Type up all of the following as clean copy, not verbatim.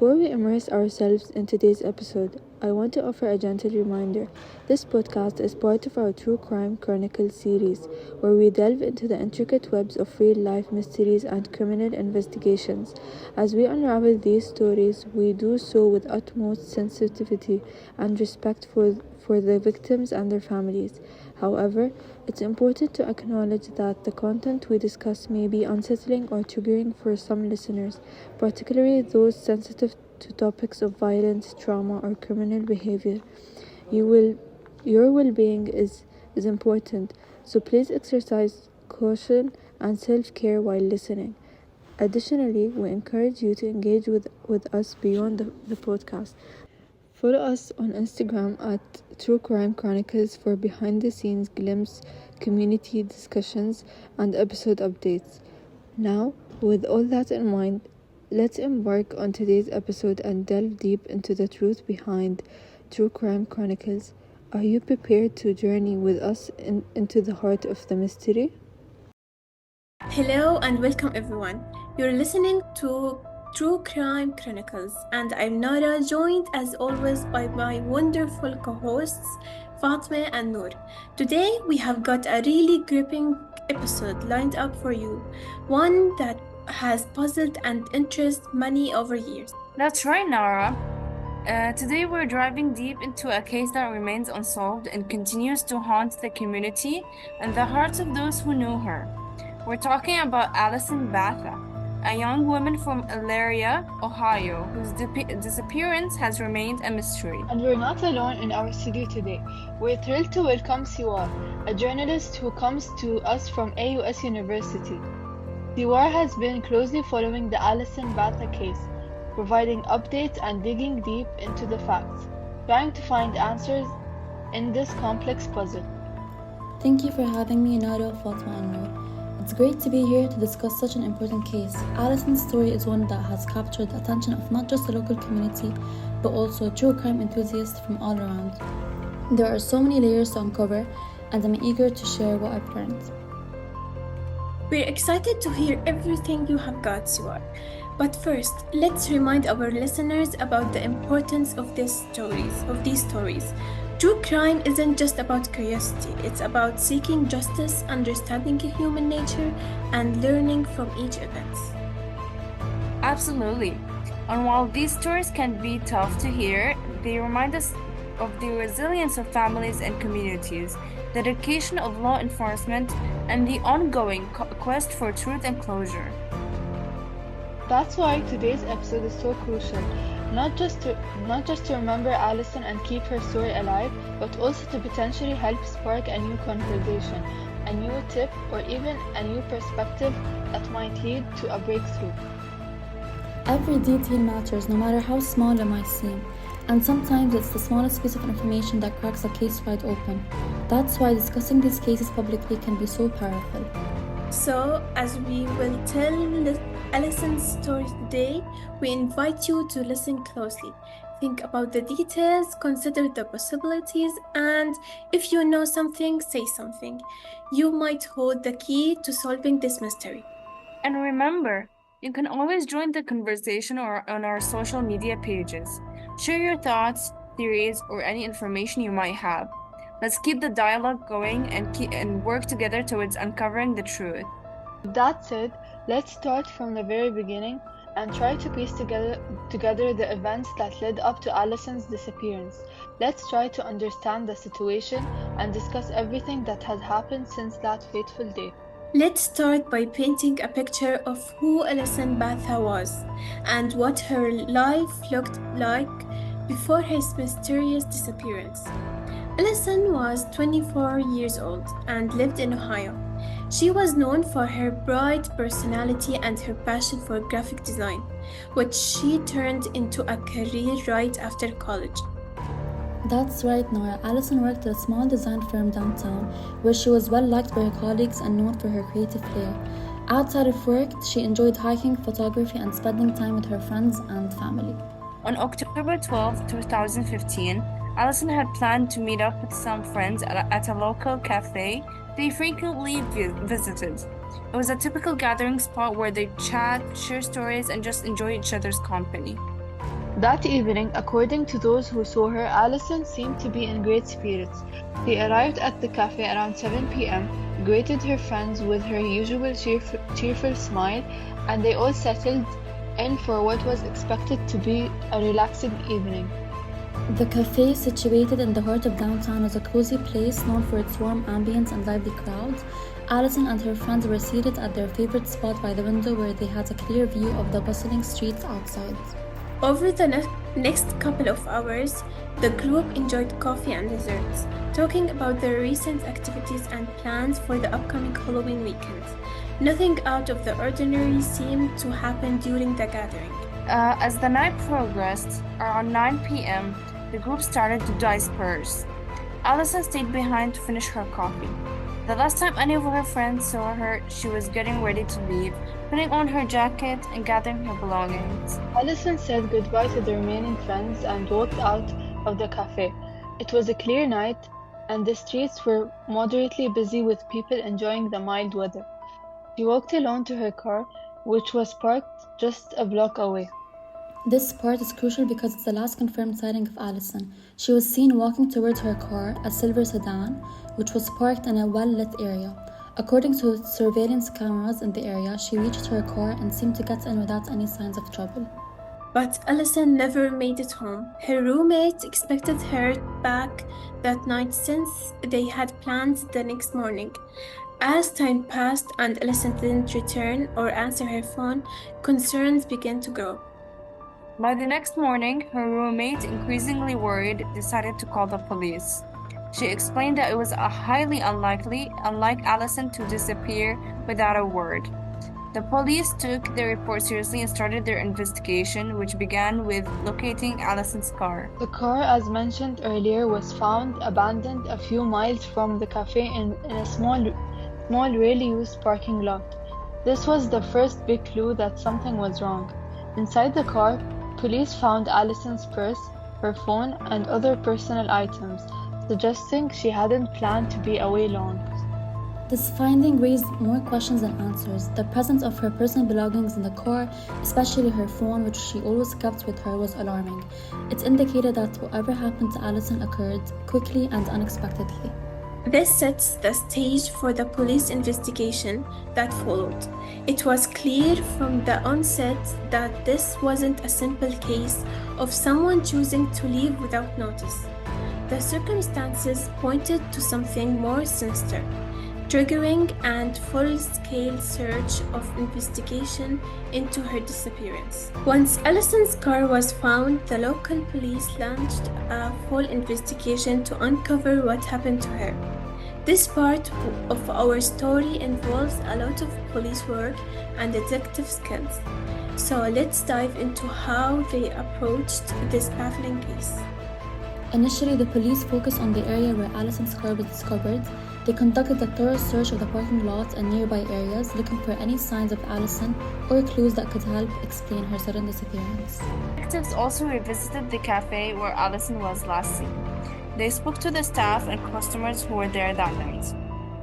Before we immerse ourselves in today's episode, I want to offer a gentle reminder. This podcast is part of our True Crime Chronicles series, where we delve into the intricate webs of real life mysteries and criminal investigations. As we unravel these stories, we do so with utmost sensitivity and respect for the victims and their families. However, it's important to acknowledge that the content we discuss may be unsettling or triggering for some listeners, particularly those sensitive to topics of violence, trauma, or criminal behavior. Your well-being is important, so please exercise caution and self-care while listening. Additionally, we encourage you to engage with us beyond the podcast. Follow us on Instagram at True Crime Chronicles for behind-the-scenes glimpses, community discussions, and episode updates. Now, with all that in mind, let's embark on today's episode and delve deep into the truth behind True Crime Chronicles. Are you prepared to journey with us into the heart of the mystery? Hello and welcome everyone. You're listening to True Crime Chronicles, and I'm Nara, joined as always by my wonderful co-hosts Fatma and Noor. Today we have got a really gripping episode lined up for you, one that has puzzled and interested many over years. That's right, Nara. Today we're diving deep into a case that remains unsolved and continues to haunt the community and the hearts of those who knew her. We're talking about Alison Batha, a young woman from Elyria, Ohio, whose disappearance has remained a mystery. And we're not alone in our studio today. We're thrilled to welcome Siwar, a journalist who comes to us from AUS University. Siwar has been closely following the Alison Batha case, providing updates and digging deep into the facts, trying to find answers in this complex puzzle. Thank you for having me, Nara, Fatma, and Noor. It's great to be here to discuss such an important case. Alison's story is one that has captured the attention of not just the local community, but also true crime enthusiasts from all around. There are so many layers to uncover, and I'm eager to share what I've learned. We're excited to hear everything you have got, Siwar. But first, let's remind our listeners about the importance of these stories. True crime isn't just about curiosity, it's about seeking justice, understanding human nature, and learning from each event. Absolutely. And while these stories can be tough to hear, they remind us of the resilience of families and communities, the dedication of law enforcement, and the ongoing quest for truth and closure. That's why today's episode is so crucial, not just to remember Alison and keep her story alive, but also to potentially help spark a new conversation, a new tip, or even a new perspective that might lead to a breakthrough. Every detail matters, no matter how small it might seem, and sometimes it's the smallest piece of information that cracks a case wide open. That's why discussing these cases publicly can be so powerful. So, as we will tell Alison's story today, we invite you to listen closely. Think about the details, consider the possibilities, and if you know something, say something. You might hold the key to solving this mystery. And remember, you can always join the conversation or on our social media pages. Share your thoughts, theories, or any information you might have. Let's keep the dialogue going and work together towards uncovering the truth. With that said, let's start from the very beginning and try to piece together the events that led up to Alison's disappearance. Let's try to understand the situation and discuss everything that has happened since that fateful day. Let's start by painting a picture of who Alison Batha was and what her life looked like before his mysterious disappearance. Alison was 24 years old and lived in Ohio. She was known for her bright personality and her passion for graphic design, which she turned into a career right after college. That's right, Nora. Alison worked at a small design firm downtown, where she was well liked by her colleagues and known for her creative flair. Outside of work, she enjoyed hiking, photography, and spending time with her friends and family. On October 12, 2015, Alison had planned to meet up with some friends at a local cafe they frequently visited. It was a typical gathering spot where they chat, share stories, and just enjoy each other's company. That evening, according to those who saw her, Alison seemed to be in great spirits. She arrived at the cafe around 7 p.m., greeted her friends with her usual cheerful smile, and they all settled in for what was expected to be a relaxing evening. The cafe, situated in the heart of downtown, was a cozy place known for its warm ambience and lively crowds. Alison and her friends were seated at their favorite spot by the window where they had a clear view of the bustling streets outside. Over the next couple of hours, the group enjoyed coffee and desserts, talking about their recent activities and plans for the upcoming Halloween weekend. Nothing out of the ordinary seemed to happen during the gathering. As the night progressed, around 9 p.m., the group started to disperse. Alison stayed behind to finish her coffee. The last time any of her friends saw her, she was getting ready to leave, putting on her jacket and gathering her belongings. Alison said goodbye to the remaining friends and walked out of the cafe. It was a clear night, and the streets were moderately busy with people enjoying the mild weather. She walked alone to her car, which was parked just a block away. This part is crucial because it's the last confirmed sighting of Alison. She was seen walking towards her car, a silver sedan, which was parked in a well-lit area. According to surveillance cameras in the area, she reached her car and seemed to get in without any signs of trouble. But Alison never made it home. Her roommate expected her back that night since they had plans the next morning. As time passed and Alison didn't return or answer her phone, concerns began to grow. By the next morning, her roommate, increasingly worried, decided to call the police. She explained that it was highly unlikely, unlike Alison, to disappear without a word. The police took their report seriously and started their investigation, which began with locating Alison's car. The car, as mentioned earlier, was found abandoned a few miles from the cafe in a small, rarely used parking lot. This was the first big clue that something was wrong. Inside the car, police found Alison's purse, her phone, and other personal items, suggesting she hadn't planned to be away long. This finding raised more questions than answers. The presence of her personal belongings in the car, especially her phone, which she always kept with her, was alarming. It indicated that whatever happened to Alison occurred quickly and unexpectedly. This sets the stage for the police investigation that followed. It was clear from the onset that this wasn't a simple case of someone choosing to leave without notice. The circumstances pointed to something more sinister, triggering and full-scale search of investigation into her disappearance. Once Alison's car was found, the local police launched a full investigation to uncover what happened to her. This part of our story involves a lot of police work and detective skills. So let's dive into how they approached this baffling case. Initially, the police focused on the area where Alison's car was discovered. They conducted a thorough search of the parking lot and nearby areas, looking for any signs of Alison or clues that could help explain her sudden disappearance. Detectives also revisited the cafe where Alison was last seen. They spoke to the staff and customers who were there that night.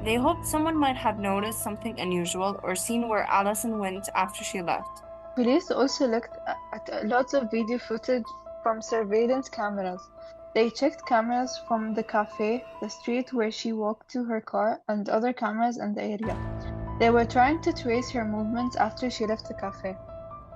They hoped someone might have noticed something unusual or seen where Alison went after she left. Police also looked at lots of video footage from surveillance cameras. They checked cameras from the cafe, the street where she walked to her car, and other cameras in the area. They were trying to trace her movements after she left the cafe.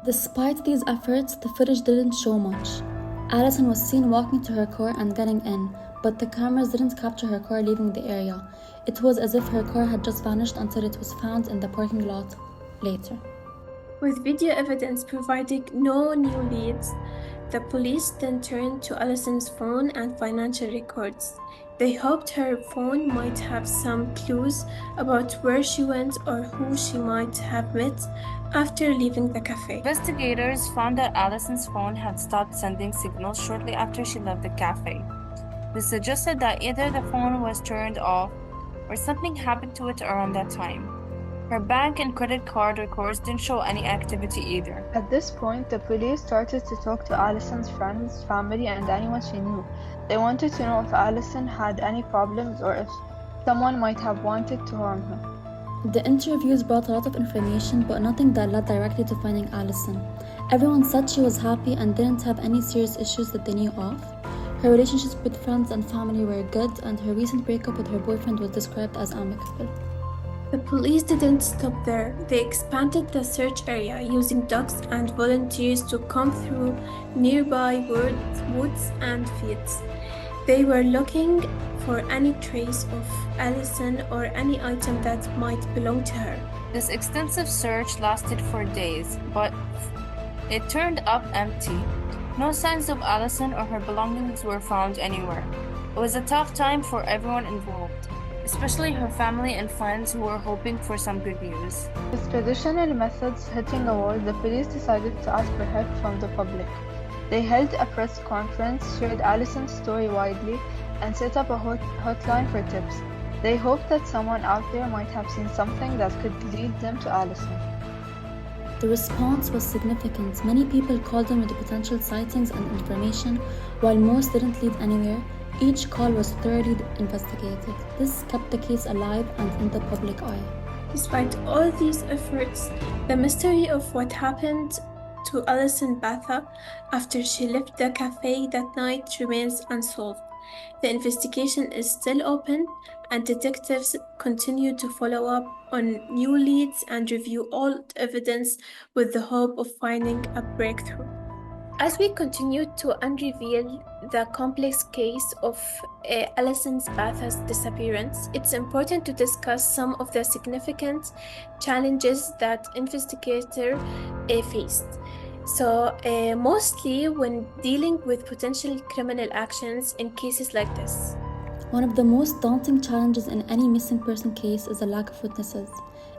Despite these efforts, the footage didn't show much. Alison was seen walking to her car and getting in, but the cameras didn't capture her car leaving the area. It was as if her car had just vanished until it was found in the parking lot later. With video evidence providing no new leads, the police then turned to Alison's phone and financial records. They hoped her phone might have some clues about where she went or who she might have met after leaving the cafe. Investigators found that Alison's phone had stopped sending signals shortly after she left the cafe. This suggested that either the phone was turned off or something happened to it around that time. Her bank and credit card records didn't show any activity either. At this point, the police started to talk to Alison's friends, family, and anyone she knew. They wanted to know if Alison had any problems or if someone might have wanted to harm her. The interviews brought a lot of information, but nothing that led directly to finding Alison. Everyone said she was happy and didn't have any serious issues that they knew of. Her relationships with friends and family were good, and her recent breakup with her boyfriend was described as amicable. The police didn't stop there. They expanded the search area using dogs and volunteers to comb through nearby woods and fields. They were looking for any trace of Alison or any item that might belong to her. This extensive search lasted for days, but it turned up empty. No signs of Alison or her belongings were found anywhere. It was a tough time for everyone involved, especially her family and friends who were hoping for some good news. With traditional methods hitting a wall, the police decided to ask for help from the public. They held a press conference, shared Alison's story widely, and set up a hotline for tips. They hoped that someone out there might have seen something that could lead them to Alison. The response was significant. Many people called in with the potential sightings and information, while most didn't lead anywhere. Each call was thoroughly investigated. This kept the case alive and in the public eye. Despite all these efforts, the mystery of what happened to Alison Batha after she left the cafe that night remains unsolved. The investigation is still open, and detectives continue to follow up on new leads and review old evidence with the hope of finding a breakthrough. As we continue to unravel the complex case of Alison Batha's disappearance, it's important to discuss some of the significant challenges that investigators faced. Mostly when dealing with potential criminal actions in cases like this. One of the most daunting challenges in any missing person case is the lack of witnesses.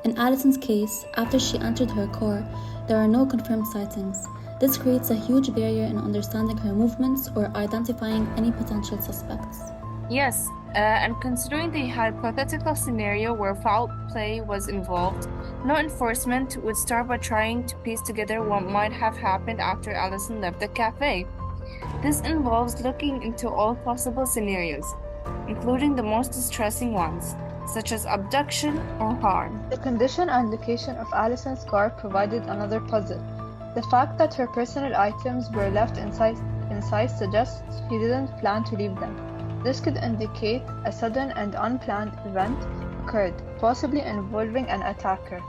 In Alison's case, after she entered her car, there are no confirmed sightings. This creates a huge barrier in understanding her movements or identifying any potential suspects. Yes, and considering the hypothetical scenario where foul play was involved, law enforcement would start by trying to piece together what might have happened after Alison left the cafe. This involves looking into all possible scenarios, including the most distressing ones, such as abduction or harm. The condition and location of Alison's car provided another puzzle. The fact that her personal items were left inside suggests she didn't plan to leave them. This could indicate a sudden and unplanned event occurred, possibly involving an attacker.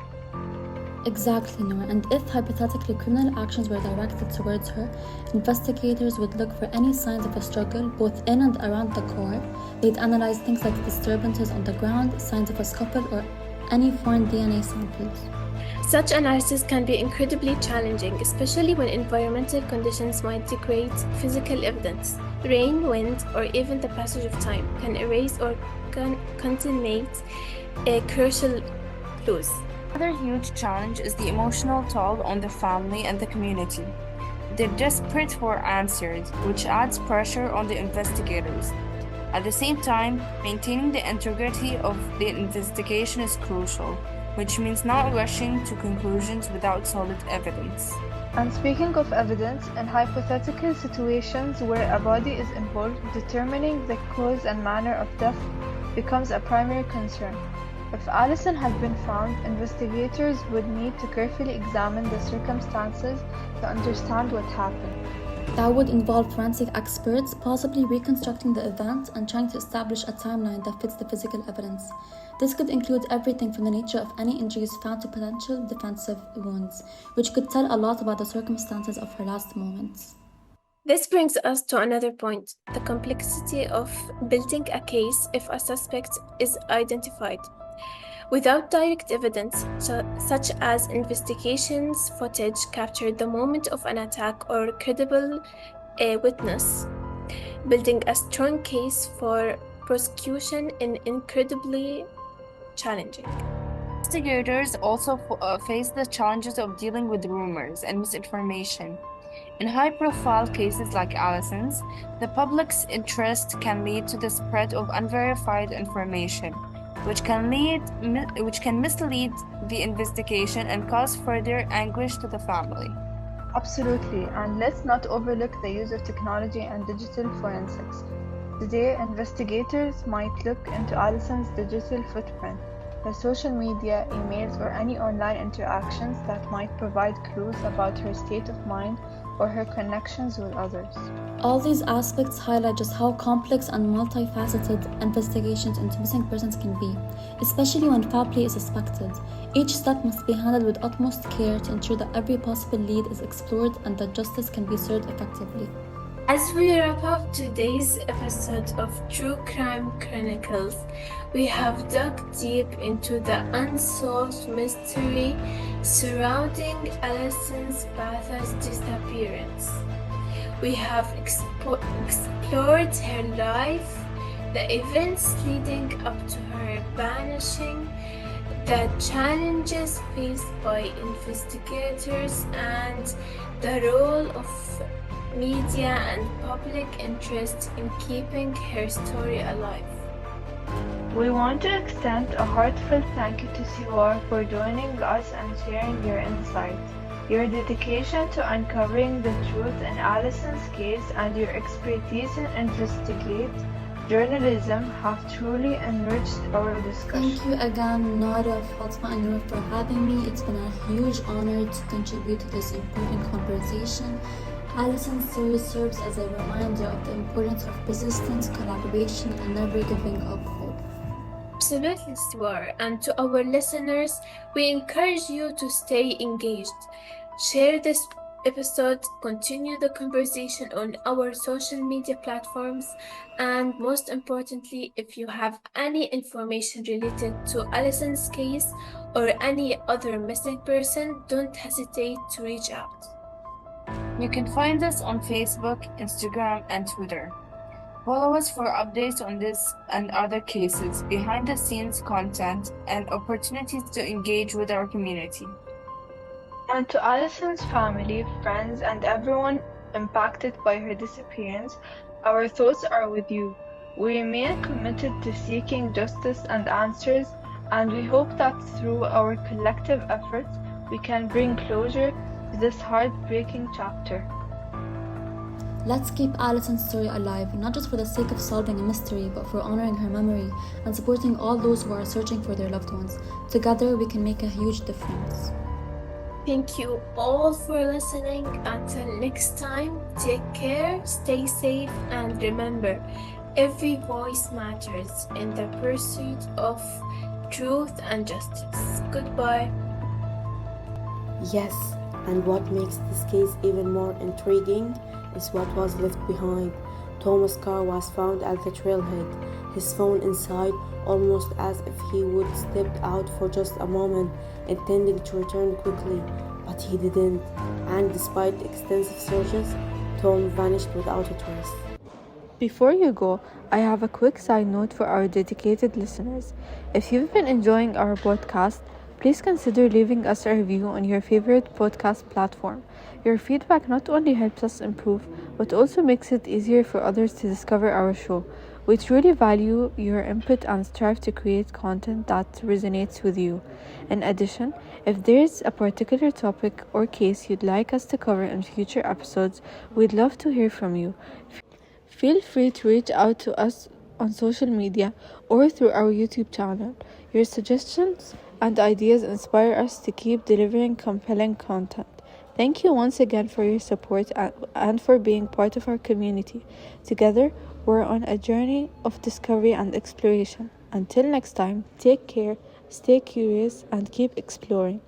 Exactly, Noor. And if hypothetically criminal actions were directed towards her, investigators would look for any signs of a struggle, both in and around the car. They'd analyze things like disturbances on the ground, signs of a scuffle, or any foreign DNA samples. Such analysis can be incredibly challenging, especially when environmental conditions might degrade physical evidence. Rain, wind, or even the passage of time can erase or contaminate crucial clues. Another huge challenge is the emotional toll on the family and the community. They're desperate for answers, which adds pressure on the investigators. At the same time, maintaining the integrity of the investigation is crucial, which means not rushing to conclusions without solid evidence. And speaking of evidence, in hypothetical situations where a body is involved, determining the cause and manner of death becomes a primary concern. If Alison had been found, investigators would need to carefully examine the circumstances to understand what happened. That would involve forensic experts, possibly reconstructing the event and trying to establish a timeline that fits the physical evidence. This could include everything from the nature of any injuries found to potential defensive wounds, which could tell a lot about the circumstances of her last moments. This brings us to another point, the complexity of building a case if a suspect is identified. Without direct evidence, such as investigations footage captured the moment of an attack or credible witness, building a strong case for prosecution is incredibly challenging. Investigators also face the challenges of dealing with rumors and misinformation. In high-profile cases like Alison's, the public's interest can lead to the spread of unverified information, which can mislead the investigation and cause further anguish to the family. Absolutely, and let's not overlook the use of technology and digital forensics. Today, investigators might look into Alison's digital footprint, her social media, emails, or any online interactions that might provide clues about her state of mind or her connections with others. All these aspects highlight just how complex and multifaceted investigations into missing persons can be, especially when foul play is suspected. Each step must be handled with utmost care to ensure that every possible lead is explored and that justice can be served effectively. As we wrap up today's episode of True Crime Chronicles, we have dug deep into the unsolved mystery surrounding Alison Batha's disappearance. We have explored her life, the events leading up to her vanishing, the challenges faced by investigators, and the role of media and public interest in keeping her story alive. We want to extend a heartfelt thank you to Siwar for joining us and sharing your insight. Your dedication to uncovering the truth in Alison's case and your expertise in investigative journalism have truly enriched our discussion. Thank you again, Nara, Fatma, and Noor, for having me. It's been a huge honor to contribute to this important conversation. Alison's story serves as a reminder of the importance of persistence, collaboration, and never giving up hope. Absolutely, Siwar. And to our listeners, we encourage you to stay engaged. Share this episode, continue the conversation on our social media platforms, and most importantly, if you have any information related to Alison's case or any other missing person, don't hesitate to reach out. You can find us on Facebook, Instagram, and Twitter. Follow us for updates on this and other cases, behind-the-scenes content, and opportunities to engage with our community. And to Alison's family, friends, and everyone impacted by her disappearance, our thoughts are with you. We remain committed to seeking justice and answers, and we hope that through our collective efforts, we can bring closure to this heartbreaking chapter. Let's keep Alison's story alive, not just for the sake of solving a mystery, but for honoring her memory and supporting all those who are searching for their loved ones. Together, we can make a huge difference. Thank you all for listening. Until next time, take care, stay safe, and remember, every voice matters in the pursuit of truth and justice. Goodbye. Yes, and what makes this case even more intriguing is what was left behind. Thomas' car was found at the trailhead, his phone inside, almost as if he would step out for just a moment, intending to return quickly, but he didn't, and despite extensive searches, Tom vanished without a trace. Before you go, I have a quick side note for our dedicated listeners. If you've been enjoying our podcast, please consider leaving us a review on your favorite podcast platform. Your feedback not only helps us improve, but also makes it easier for others to discover our show. We truly value your input and strive to create content that resonates with you. In addition, if there's a particular topic or case you'd like us to cover in future episodes, we'd love to hear from you. Feel free to reach out to us on social media or through our YouTube channel. Your suggestions and ideas inspire us to keep delivering compelling content. Thank you once again for your support and for being part of our community. Together, we're on a journey of discovery and exploration. Until next time, take care, stay curious, and keep exploring.